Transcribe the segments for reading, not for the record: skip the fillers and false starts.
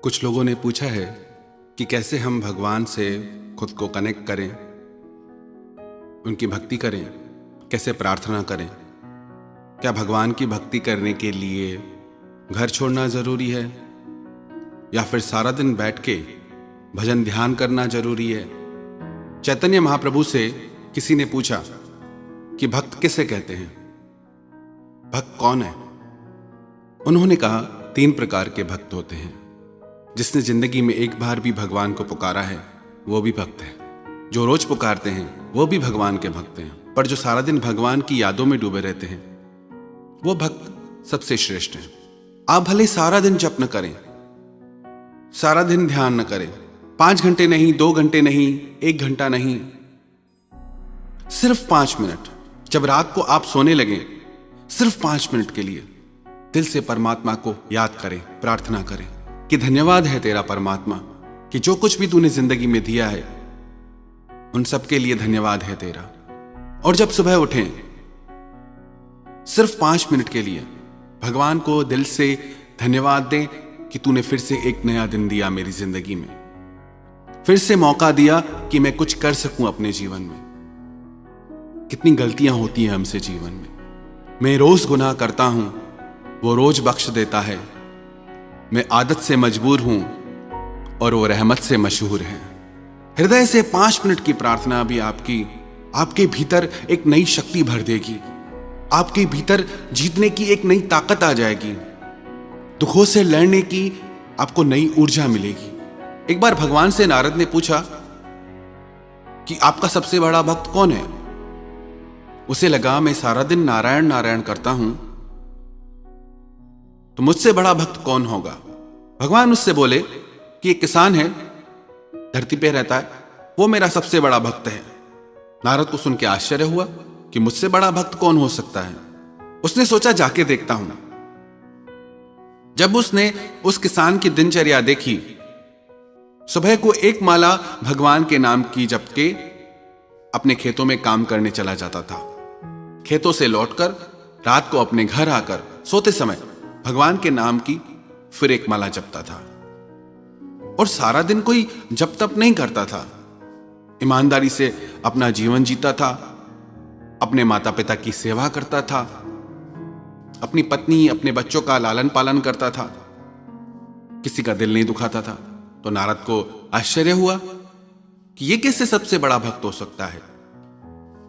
कुछ लोगों ने पूछा है कि कैसे हम भगवान से खुद को कनेक्ट करें, उनकी भक्ति करें, कैसे प्रार्थना करें। क्या भगवान की भक्ति करने के लिए घर छोड़ना ज़रूरी है या फिर सारा दिन बैठ के भजन ध्यान करना ज़रूरी है। चैतन्य महाप्रभु से किसी ने पूछा कि भक्त किसे कहते हैं, भक्त कौन है। उन्होंने कहा 3 प्रकार के भक्त होते हैं। जिसने जिंदगी में एक बार भी भगवान को पुकारा है वो भी भक्त है, जो रोज पुकारते हैं वो भी भगवान के भक्त हैं, पर जो सारा दिन भगवान की यादों में डूबे रहते हैं वो भक्त सबसे श्रेष्ठ हैं। आप भले सारा दिन जप न करें, सारा दिन ध्यान न करें, 5 घंटे नहीं, 2 घंटे नहीं, 1 घंटा नहीं, सिर्फ 5 मिनट जब रात को आप सोने लगे, सिर्फ 5 मिनट के लिए दिल से परमात्मा को याद करें, प्रार्थना करें कि धन्यवाद है तेरा परमात्मा कि जो कुछ भी तूने जिंदगी में दिया है उन सब के लिए धन्यवाद है तेरा। और जब सुबह उठें, सिर्फ 5 मिनट के लिए भगवान को दिल से धन्यवाद दें कि तूने फिर से एक नया दिन दिया मेरी जिंदगी में, फिर से मौका दिया कि मैं कुछ कर सकूं अपने जीवन में। कितनी गलतियां होती हैं हमसे जीवन में, मैं रोज गुनाह करता हूं, वो रोज बख्श देता है। मैं आदत से मजबूर हूं और वो रहमत से मशहूर है। हृदय से 5 मिनट की प्रार्थना भी आपके भीतर एक नई शक्ति भर देगी, आपके भीतर जीतने की एक नई ताकत आ जाएगी, दुखों से लड़ने की आपको नई ऊर्जा मिलेगी। एक बार भगवान से नारद ने पूछा कि आपका सबसे बड़ा भक्त कौन है। उसे लगा मैं सारा दिन नारायण नारायण करता हूं तो मुझसे बड़ा भक्त कौन होगा। भगवान उससे बोले कि एक किसान है, धरती पे रहता है, वो मेरा सबसे बड़ा भक्त है। नारद को सुन के आश्चर्य हुआ कि मुझसे बड़ा भक्त कौन हो सकता है। उसने सोचा जाके देखता हूं। जब उसने उस किसान की दिनचर्या देखी, सुबह को 1 माला भगवान के नाम की जप के अपने खेतों में काम करने चला जाता था। खेतों से लौटकर रात को अपने घर आकर सोते समय भगवान के नाम की फिर 1 माला जपता था और सारा दिन कोई जप तप नहीं करता था। ईमानदारी से अपना जीवन जीता था, अपने माता पिता की सेवा करता था, अपनी पत्नी अपने बच्चों का लालन पालन करता था, किसी का दिल नहीं दुखाता था। तो नारद को आश्चर्य हुआ कि ये कैसे सबसे बड़ा भक्त हो सकता है।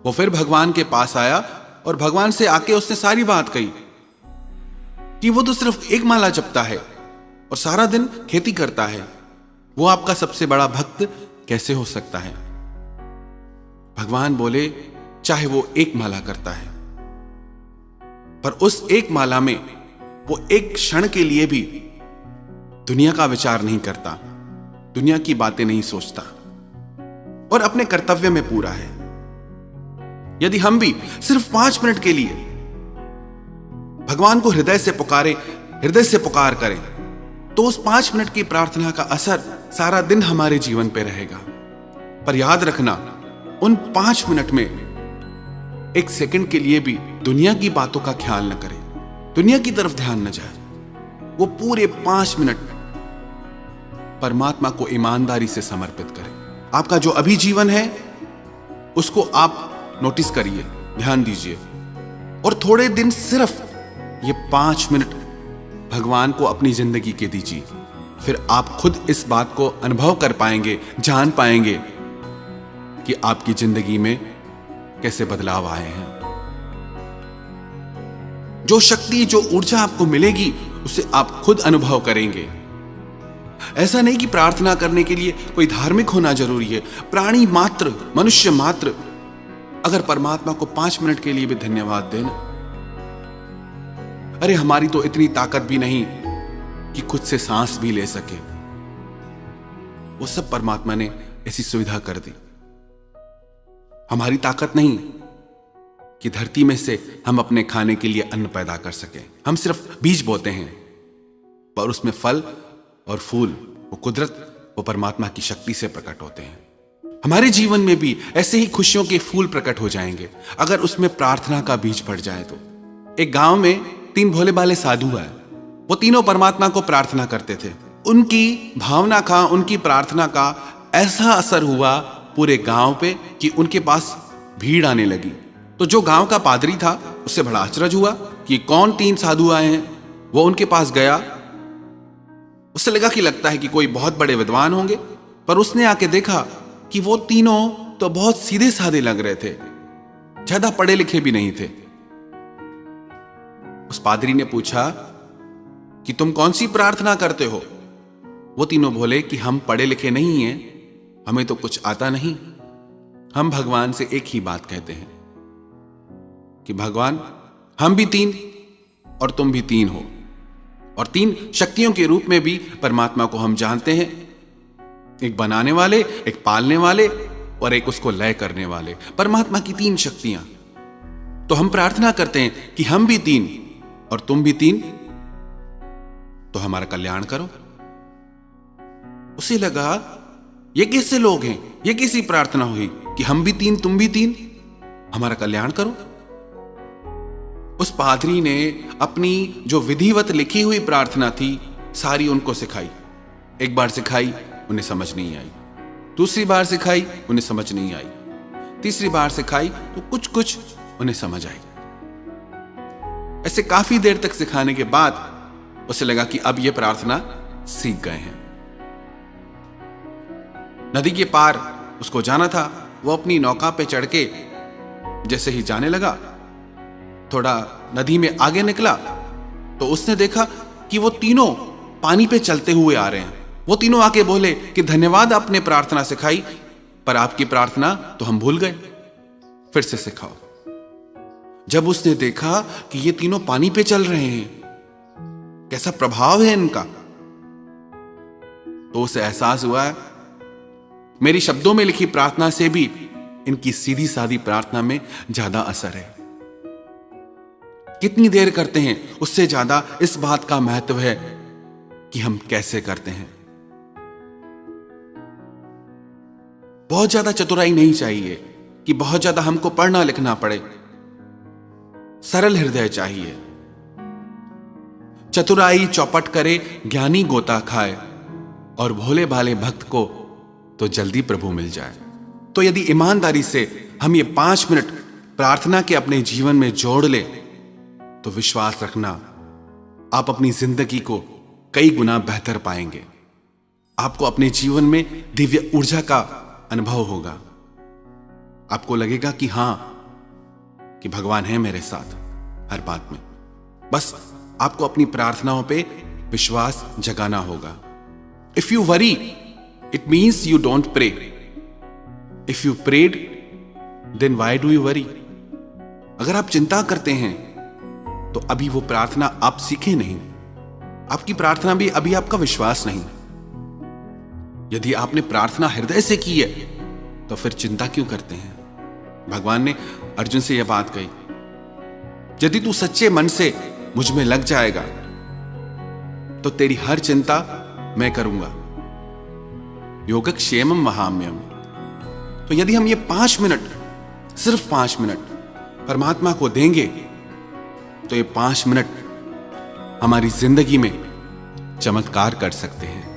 वो फिर भगवान के पास आया और भगवान से आके उसने सारी बात कही कि वो तो सिर्फ 1 माला जपता है और सारा दिन खेती करता है, वो आपका सबसे बड़ा भक्त कैसे हो सकता है। भगवान बोले चाहे वो 1 माला करता है, पर उस 1 माला में वो एक क्षण के लिए भी दुनिया का विचार नहीं करता, दुनिया की बातें नहीं सोचता और अपने कर्तव्य में पूरा है। यदि हम भी सिर्फ 5 मिनट के लिए भगवान को हृदय से पुकारें, हृदय से पुकार करें, तो उस 5 मिनट की प्रार्थना का असर सारा दिन हमारे जीवन पे रहेगा। पर याद रखना, उन 5 मिनट में 1 सेकंड के लिए भी दुनिया की बातों का ख्याल न करें, दुनिया की तरफ ध्यान न जाए। वो पूरे 5 मिनट परमात्मा को ईमानदारी से समर्पित करें। आपका जो अभी जीवन है उसको आप नोटिस करिए, ध्यान दीजिए और थोड़े दिन सिर्फ ये 5 मिनट भगवान को अपनी जिंदगी के दीजिए। फिर आप खुद इस बात को अनुभव कर पाएंगे, जान पाएंगे कि आपकी जिंदगी में कैसे बदलाव आए हैं। जो शक्ति, जो ऊर्जा आपको मिलेगी उसे आप खुद अनुभव करेंगे। ऐसा नहीं कि प्रार्थना करने के लिए कोई धार्मिक होना जरूरी है। प्राणी मात्र, मनुष्य मात्र अगर परमात्मा को 5 मिनट के लिए भी धन्यवाद देना, अरे हमारी तो इतनी ताकत भी नहीं कि खुद से सांस भी ले सके, वो सब परमात्मा ने ऐसी सुविधा कर दी। हमारी ताकत नहीं कि धरती में से हम अपने खाने के लिए अन्न पैदा कर सके। हम सिर्फ बीज बोते हैं, पर उसमें फल और फूल वो कुदरत, वो परमात्मा की शक्ति से प्रकट होते हैं। हमारे जीवन में भी ऐसे ही खुशियों के फूल प्रकट हो जाएंगे अगर उसमें प्रार्थना का बीज पड़ जाए तो। एक गांव में 3 भोले भाले साधु है, वो तीनों परमात्मा को प्रार्थना करते थे। उनकी भावना का, उनकी प्रार्थना का ऐसा असर हुआ पूरे गांव पे कि उनके पास भीड़ आने लगी। तो जो गांव का पादरी था उससे बड़ा अचरज हुआ कि कौन 3 साधु आए हैं। वो उनके पास गया, उससे लगा कि लगता है कि कोई बहुत बड़े विद्वान होंगे, पर उसने आके देखा कि वो तीनों तो बहुत सीधे साधे लग रहे थे, ज्यादा पढ़े लिखे भी नहीं थे। उस पादरी ने पूछा कि तुम कौन सी प्रार्थना करते हो? वो तीनों बोले कि हम पढ़े लिखे नहीं हैं, हमें तो कुछ आता नहीं। हम भगवान से एक ही बात कहते हैं कि भगवान, हम भी 3 और तुम भी 3 हो, और 3 शक्तियों के रूप में भी परमात्मा को हम जानते हैं, एक बनाने वाले, एक पालने वाले और एक उसको लय करने वाले। परमात्मा की 3 शक्तियां। तो हम प्रार्थना करते हैं कि हम भी 3 और तुम भी 3, तो हमारा कल्याण करो। उसे लगा ये कैसे लोग हैं, ये कैसी प्रार्थना हुई कि हम भी 3 तुम भी 3, हमारा कल्याण करो। उस पादरी ने अपनी जो विधिवत लिखी हुई प्रार्थना थी सारी उनको सिखाई। एक बार सिखाई, उन्हें समझ नहीं आई। दूसरी बार सिखाई, उन्हें समझ नहीं आई। तीसरी बार सिखाई तो कुछ कुछ उन्हें समझ आई। ऐसे काफी देर तक सिखाने के बाद उसे लगा कि अब यह प्रार्थना सीख गए हैं। नदी के पार उसको जाना था। वो अपनी नौका पे चढ़ के जैसे ही जाने लगा, थोड़ा नदी में आगे निकला तो उसने देखा कि वो तीनों पानी पे चलते हुए आ रहे हैं। वो तीनों आके बोले कि धन्यवाद, आपने प्रार्थना सिखाई, पर आपकी प्रार्थना तो हम भूल गए, फिर से सिखाओ। जब उसने देखा कि ये तीनों पानी पे चल रहे हैं, कैसा प्रभाव है इनका, तो उसे एहसास हुआ मेरी शब्दों में लिखी प्रार्थना से भी इनकी सीधी सादी प्रार्थना में ज्यादा असर है। कितनी देर करते हैं उससे ज्यादा इस बात का महत्व है कि हम कैसे करते हैं। बहुत ज्यादा चतुराई नहीं चाहिए कि बहुत ज्यादा हमको पढ़ना लिखना पड़े। सरल हृदय चाहिए। चतुराई चौपट करे, ज्ञानी गोता खाए, और भोले भाले भक्त को तो जल्दी प्रभु मिल जाए। तो यदि ईमानदारी से हम ये 5 मिनट प्रार्थना के अपने जीवन में जोड़ ले, तो विश्वास रखना आप अपनी जिंदगी को कई गुना बेहतर पाएंगे। आपको अपने जीवन में दिव्य ऊर्जा का अनुभव होगा। आपको लगेगा कि हां, कि भगवान है मेरे साथ हर बात में। बस आपको अपनी प्रार्थनाओं पे विश्वास जगाना होगा। If you worry, it means you don't pray. If you prayed, then why do you worry? अगर आप चिंता करते हैं तो अभी वो प्रार्थना आप सीखे नहीं। आपकी प्रार्थना भी अभी आपका विश्वास नहीं। यदि आपने प्रार्थना हृदय से की है तो फिर चिंता क्यों करते हैं? भगवान ने अर्जुन से यह बात कही, यदि तू सच्चे मन से मुझ में लग जाएगा तो तेरी हर चिंता मैं करूंगा। योगक्षेमम वहाम्यम। तो यदि हम ये 5 मिनट, सिर्फ 5 मिनट परमात्मा को देंगे, तो ये 5 मिनट हमारी जिंदगी में चमत्कार कर सकते हैं।